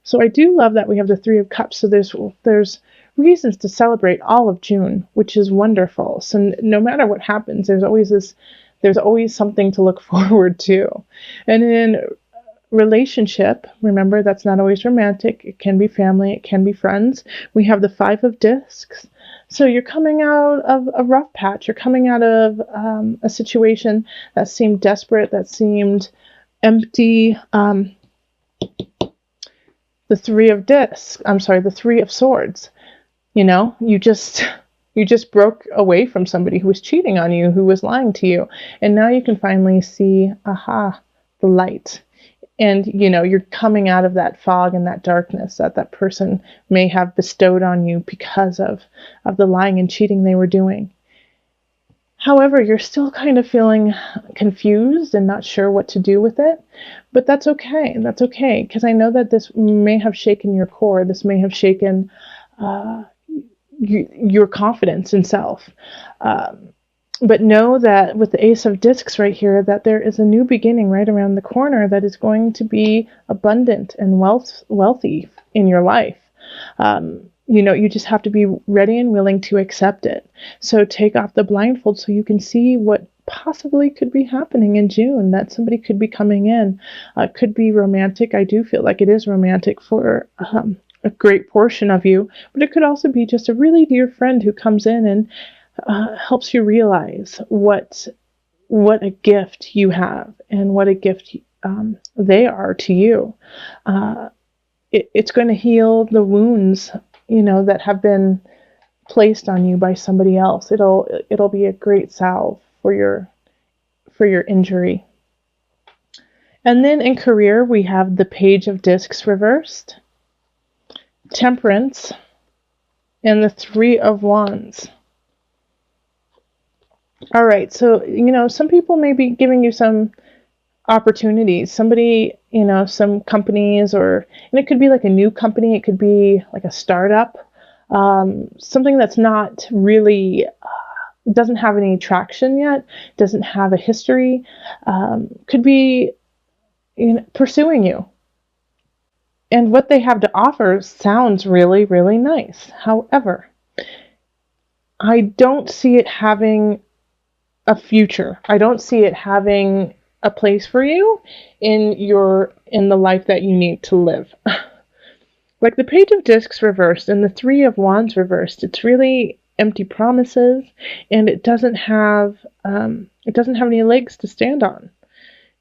So I do love that we have the Three of Cups. So there's reasons to celebrate all of June, which is wonderful. So no matter what happens, there's always something to look forward to. And in relationship, remember that's not always romantic. It can be family, it can be friends. We have the Five of Discs. So you're coming out of a rough patch. You're coming out of a situation that seemed desperate, that seemed empty. The Three of Discs. I'm sorry, the Three of Swords. You just broke away from somebody who was cheating on you, who was lying to you, and now you can finally see, the light. And you're coming out of that fog and that darkness that person may have bestowed on you because of the lying and cheating they were doing. However, you're still kind of feeling confused and not sure what to do with it, but that's okay. That's okay, because I know that this may have shaken your core. This may have shaken your confidence in self. But know that with the Ace of Discs right here, that there is a new beginning right around the corner that is going to be abundant and wealthy in your life. You just have to be ready and willing to accept it. So take off the blindfold so you can see what possibly could be happening in June, that somebody could be coming in. Could be romantic. I do feel like it is romantic for a great portion of you, but it could also be just a really dear friend who comes in and helps you realize what a gift you have and what a gift they are to you. It's going to heal the wounds, that have been placed on you by somebody else. It'll be a great salve for your injury. And then in career, we have the Page of Discs reversed, Temperance, and the Three of Wands. All right, so, some people may be giving you some opportunities. Somebody, some companies, and it could be like a new company. It could be like a startup, something that's not really, doesn't have any traction yet, doesn't have a history, could be pursuing you. And what they have to offer sounds really, really nice. However, I don't see it having a future. I don't see it having a place for you in the life that you need to live. Like the Page of Discs reversed and the Three of Wands reversed, it's really empty promises, and it doesn't have any legs to stand on.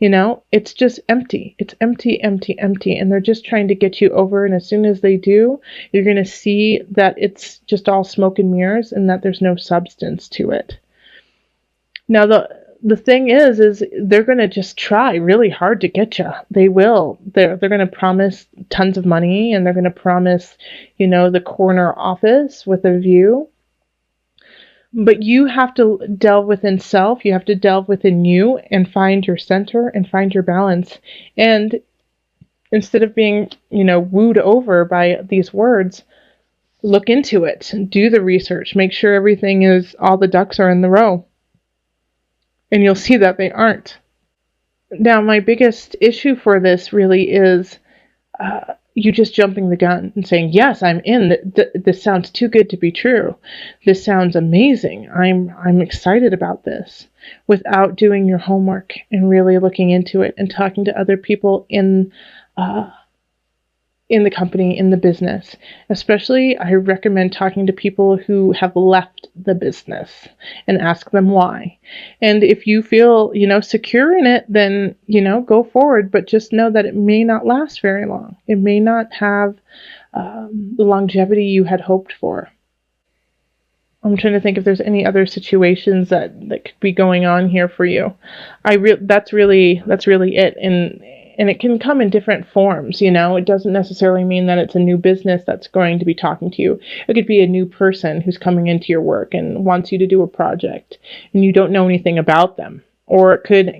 It's just empty. It's empty, empty, empty, and they're just trying to get you over. And as soon as they do, you're going to see that it's just all smoke and mirrors, and that there's no substance to it. Now, the thing is they're going to just try really hard to get you. They will. They're going to promise tons of money, and they're going to promise, the corner office with a view. But you have to delve within self. You have to delve within you and find your center and find your balance. And instead of being, wooed over by these words, look into it. Do the research. Make sure all the ducks are in the row. And you'll see that they aren't. Now, my biggest issue for this really is you just jumping the gun and saying, yes, I'm in. This sounds too good to be true. This sounds amazing. I'm excited about this, without doing your homework and really looking into it and talking to other people in the company, in the business. Especially, I recommend talking to people who have left the business and ask them why. And if you feel, secure in it, then, go forward. But just know that it may not last very long. It may not have the longevity you had hoped for. I'm trying to think if there's any other situations that could be going on here for you. That's really it. And it can come in different forms, It doesn't necessarily mean that it's a new business that's going to be talking to you. It could be a new person who's coming into your work and wants you to do a project, and you don't know anything about them. Or it could,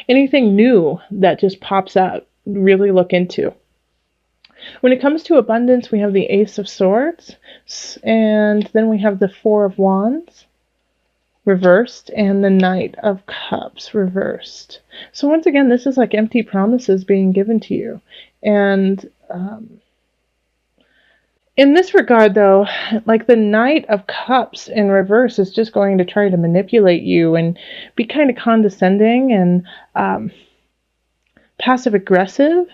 anything new that just pops out, really look into. When it comes to abundance, we have the Ace of Swords, and then we have the Four of Wands reversed, and the Knight of Cups reversed. So once again, this is like empty promises being given to you. And In this regard, though, like the Knight of Cups in reverse is just going to try to manipulate you and be kind of condescending and passive aggressive.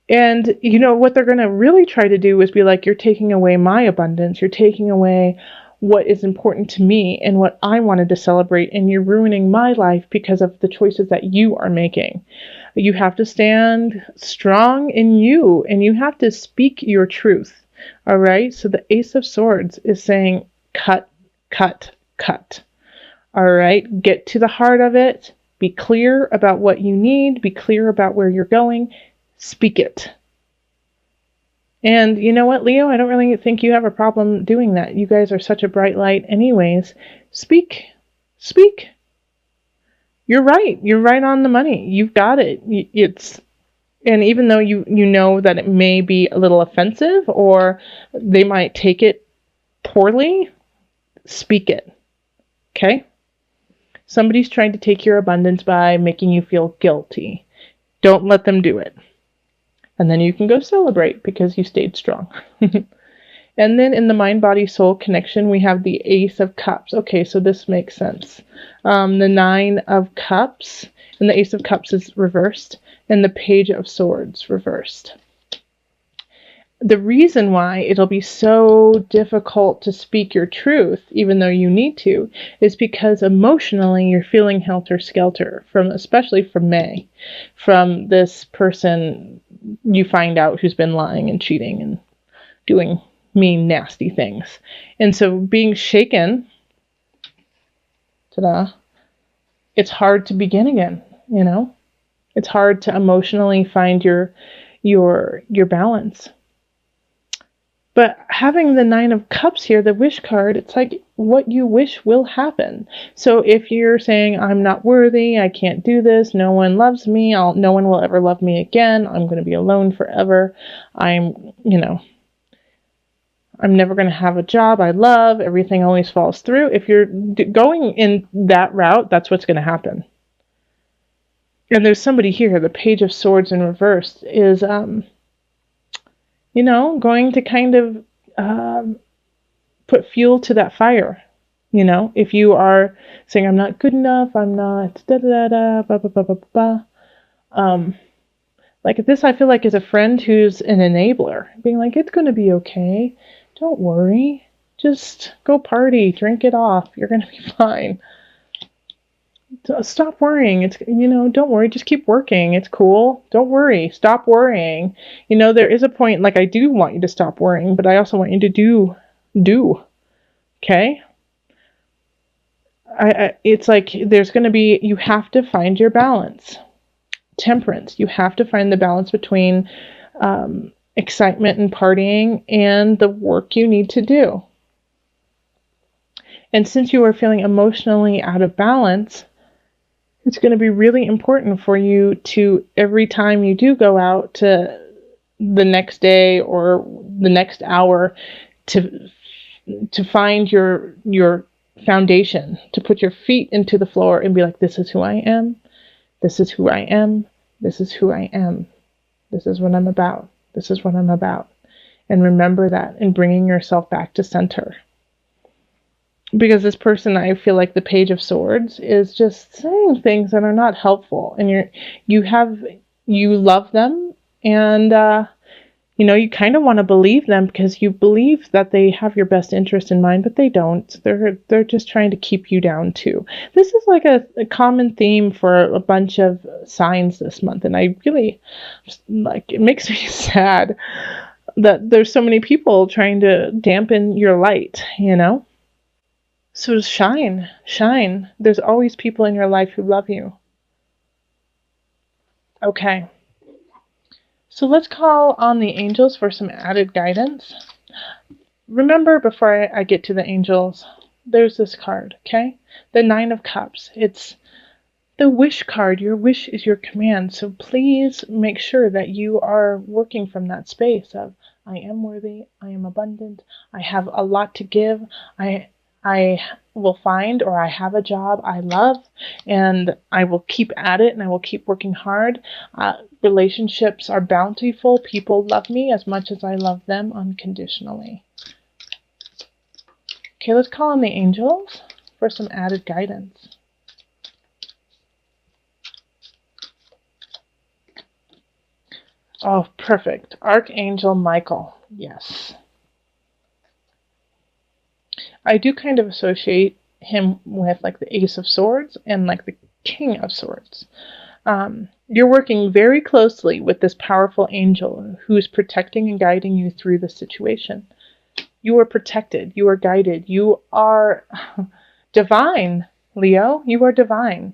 And, what they're going to really try to do is be like, you're taking away my abundance. You're taking away what is important to me and what I wanted to celebrate. And you're ruining my life because of the choices that you are making. You have to stand strong in you and you have to speak your truth. All right. So the Ace of Swords is saying, cut, cut, cut. All right. Get to the heart of it. Be clear about what you need. Be clear about where you're going. Speak it. And you know what, Leo? I don't really think you have a problem doing that. You guys are such a bright light anyways. Speak. Speak. You're right. You're right on the money. You've got it. And even though you know that it may be a little offensive or they might take it poorly, speak it. Okay? Somebody's trying to take your abundance by making you feel guilty. Don't let them do it. And then you can go celebrate because you stayed strong. And then in the mind-body-soul connection, we have the Ace of Cups. Okay, so this makes sense. The Nine of Cups, and the Ace of Cups is reversed, and the Page of Swords reversed. The reason why it'll be so difficult to speak your truth, even though you need to, is because emotionally you're feeling helter-skelter, especially from May, from this person you find out who's been lying and cheating and doing mean, nasty things. And so being shaken, it's hard to begin again, It's hard to emotionally find your balance. But having the Nine of Cups here, the wish card, it's like what you wish will happen. So if you're saying, I'm not worthy, I can't do this, no one loves me, no one will ever love me again, I'm going to be alone forever, I'm never going to have a job I love, everything always falls through. If you're going in that route, that's what's going to happen. And there's somebody here, the Page of Swords in reverse, is going to kind of put fuel to that fire. If you are saying, I'm not good enough, I'm not da-da-da-da, ba-ba-ba-ba-ba. Like this, I feel like is a friend who's an enabler, being like, it's going to be okay. Don't worry. Just go party, drink it off. You're going to be fine. Stop worrying. It's, don't worry. Just keep working. It's cool. Don't worry. Stop worrying. There is a point, like I do want you to stop worrying, but I also want you to do. Okay? It's like there's going to be, you have to find your balance. Temperance. You have to find the balance between excitement and partying and the work you need to do. And since you are feeling emotionally out of balance, it's going to be really important for you to, every time you do go out to the next day or the next hour, to find your foundation, to put your feet into the floor and be like, this is who I am. This is who I am. This is who I am. This is what I'm about. This is what I'm about. And remember that and bringing yourself back to center. Because this person, I feel like the Page of Swords is just saying things that are not helpful. And you love them and, you kind of want to believe them because you believe that they have your best interest in mind, but they don't. They're just trying to keep you down too. This is like a common theme for a bunch of signs this month. And I really, it makes me sad that there's so many people trying to dampen your light, So shine. There's always people in your life who love you. Okay. So let's call on the angels for some added guidance. Remember, before I get to the angels, there's this card, okay? The Nine of Cups. It's the wish card. Your wish is your command. So please make sure that you are working from that space of, I am worthy, I am abundant, I have a lot to give, I I will find, or I have a job I love, and I will keep at it and I will keep working hard. Relationships are bountiful. People love me as much as I love them unconditionally. Okay, let's call on the angels for some added guidance. Oh, perfect. Archangel Michael. Yes. I do kind of associate him with like the Ace of Swords and like the King of Swords. You're working very closely with this powerful angel who is protecting and guiding you through the situation. You are protected. You are guided. You are divine, Leo. You are divine.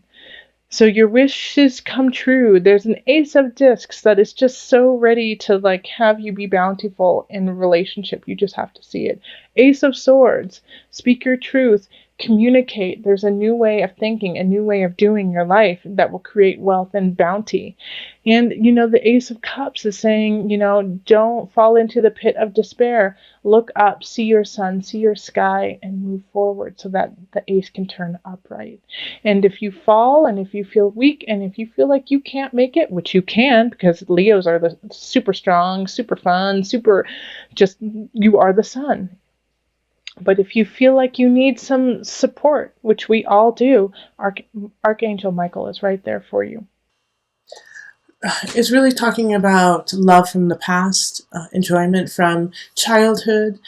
So your wishes come true. There's an Ace of Discs that is just so ready to like have you be bountiful in a relationship. You just have to see it. Ace of Swords. Speak your truth. Communicate. There's a new way of thinking, a new way of doing your life that will create wealth and bounty. And, the Ace of Cups is saying, don't fall into the pit of despair. Look up, see your sun, see your sky, and move forward so that the ace can turn upright. And if you fall, and if you feel weak, and if you feel like you can't make it, which you can, because Leos are the super strong, super fun, you are the sun. But if you feel like you need some support, which we all do, Archangel Michael is right there for you. It's really talking about love from the past, enjoyment from childhood,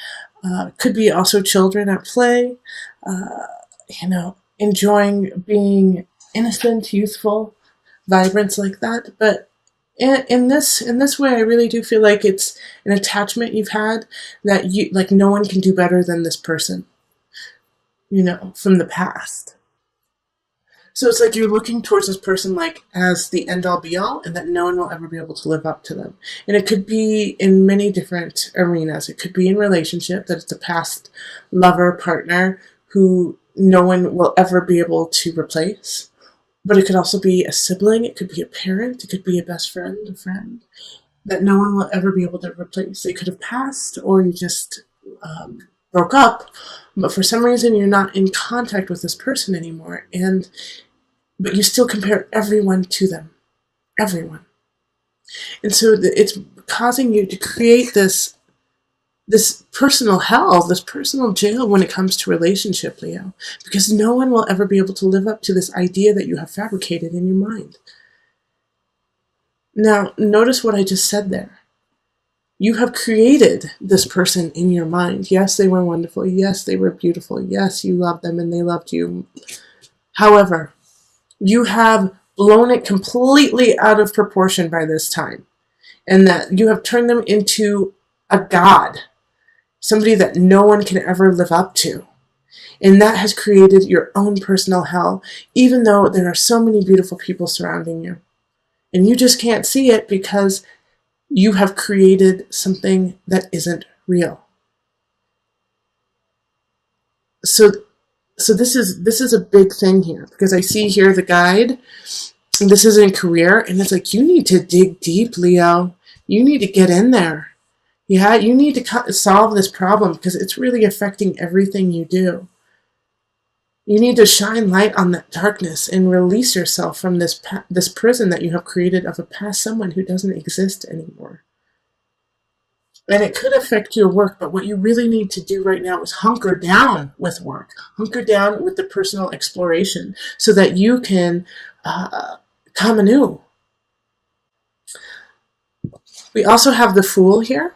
could be also children at play, enjoying being innocent, youthful, vibrance like that. But in this way, I really do feel like it's an attachment you've had that no one can do better than this person, from the past. So it's like you're looking towards this person like as the end all be all, and that no one will ever be able to live up to them. And it could be in many different arenas. It could be in relationship, that it's a past lover, partner who no one will ever be able to replace. But it could also be a sibling, it could be a parent, it could be a best friend, a friend that no one will ever be able to replace. They could have passed, or you just broke up, but for some reason you're not in contact with this person anymore. But you still compare everyone to them. Everyone. And so it's causing you to create this personal hell, this personal jail when it comes to relationship, Leo. Because no one will ever be able to live up to this idea that you have fabricated in your mind. Now, notice what I just said there. You have created this person in your mind. Yes, they were wonderful. Yes, they were beautiful. Yes, you loved them and they loved you. However, you have blown it completely out of proportion by this time. And that you have turned them into a god. Somebody that no one can ever live up to. And that has created your own personal hell, even though there are so many beautiful people surrounding you. And you just can't see it because you have created something that isn't real. So this is a big thing here, because I see here the guide, and this is in career, and it's like you need to dig deep, Leo. You need to get in there. Yeah, you need to solve this problem because it's really affecting everything you do. You need to shine light on that darkness and release yourself from this prison that you have created of a past someone who doesn't exist anymore. And it could affect your work, but what you really need to do right now is hunker down with work. Hunker down with the personal exploration so that you can come anew. We also have the Fool here.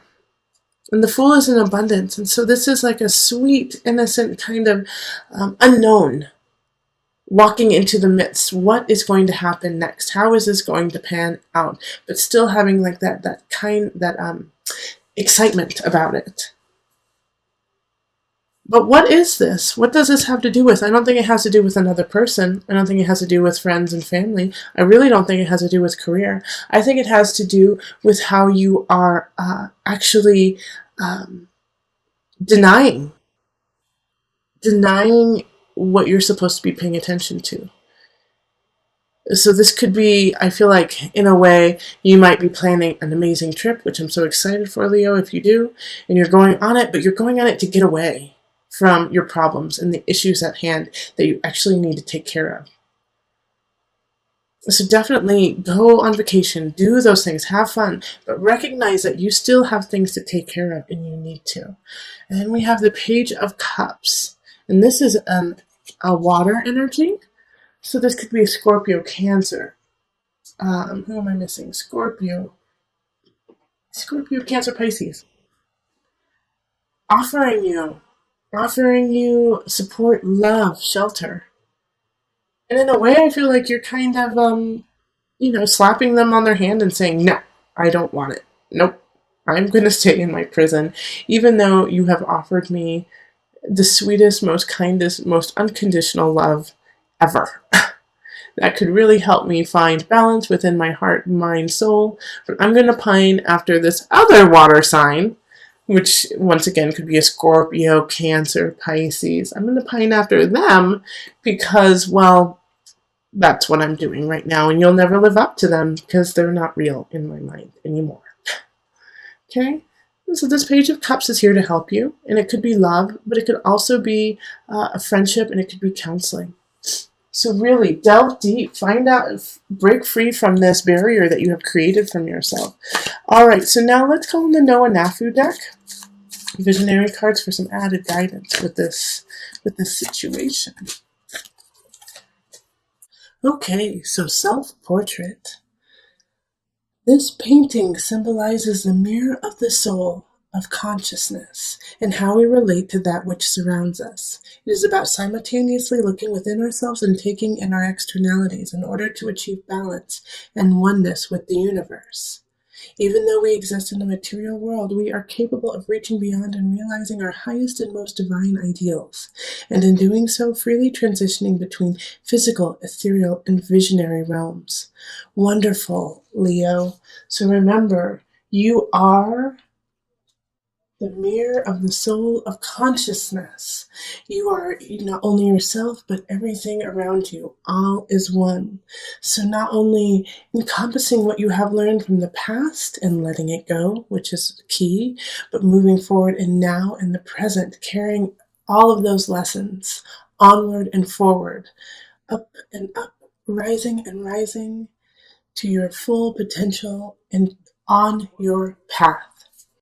And the Fool is in abundance. And so this is like a sweet, innocent kind of unknown. Walking into the midst. What is going to happen next? How is this going to pan out? But still having like that excitement about it. But what is this? What does this have to do with? I don't think it has to do with another person. I don't think it has to do with friends and family. I really don't think it has to do with career. I think it has to do with how you are actually denying what you're supposed to be paying attention to. So this could be, I feel like, in a way, you might be planning an amazing trip, which I'm so excited for, Leo, if you do, and you're going on it, but you're going on it to get away. from your problems and the issues at hand that you actually need to take care of. So definitely go on vacation, do those things, have fun, but recognize that you still have things to take care of and you need to. And then we have the Page of Cups. And this is a water energy. So this could be a Scorpio, Cancer. Who am I missing? Scorpio, Cancer, Pisces. Offering you, offering you support, love, shelter. And in a way, I feel like you're kind of, slapping them on their hand and saying, no, I don't want it. Nope, I'm going to stay in my prison, even though you have offered me the sweetest, most kindest, most unconditional love ever. That could really help me find balance within my heart, mind, soul. But I'm going to pine after this other water sign, which once again could be a Scorpio, Cancer, Pisces. I'm going to pine after them because, well, that's what I'm doing right now, and you'll never live up to them because they're not real in my mind anymore. Okay? So this Page of Cups is here to help you, and it could be love, but it could also be a friendship, and it could be counseling. So really delve deep, find out, break free from this barrier that you have created from yourself. All right, so now let's call in the Noah Nafu deck, visionary cards, for some added guidance with this situation. Okay, so self-portrait. This painting symbolizes the mirror of the soul, of consciousness, and how we relate to that which surrounds us. It is about simultaneously looking within ourselves and taking in our externalities in order to achieve balance and oneness with the universe. Even though we exist in the material world, we are capable of reaching beyond and realizing our highest and most divine ideals, and in doing so, freely transitioning between physical, ethereal, and visionary realms. Wonderful, Leo. So remember, you are the mirror of the soul of consciousness. You are not only yourself, but everything around you. All is one. So not only encompassing what you have learned from the past and letting it go, which is key, but moving forward and now in the present, carrying all of those lessons onward and forward, up and up, rising and rising to your full potential and on your path.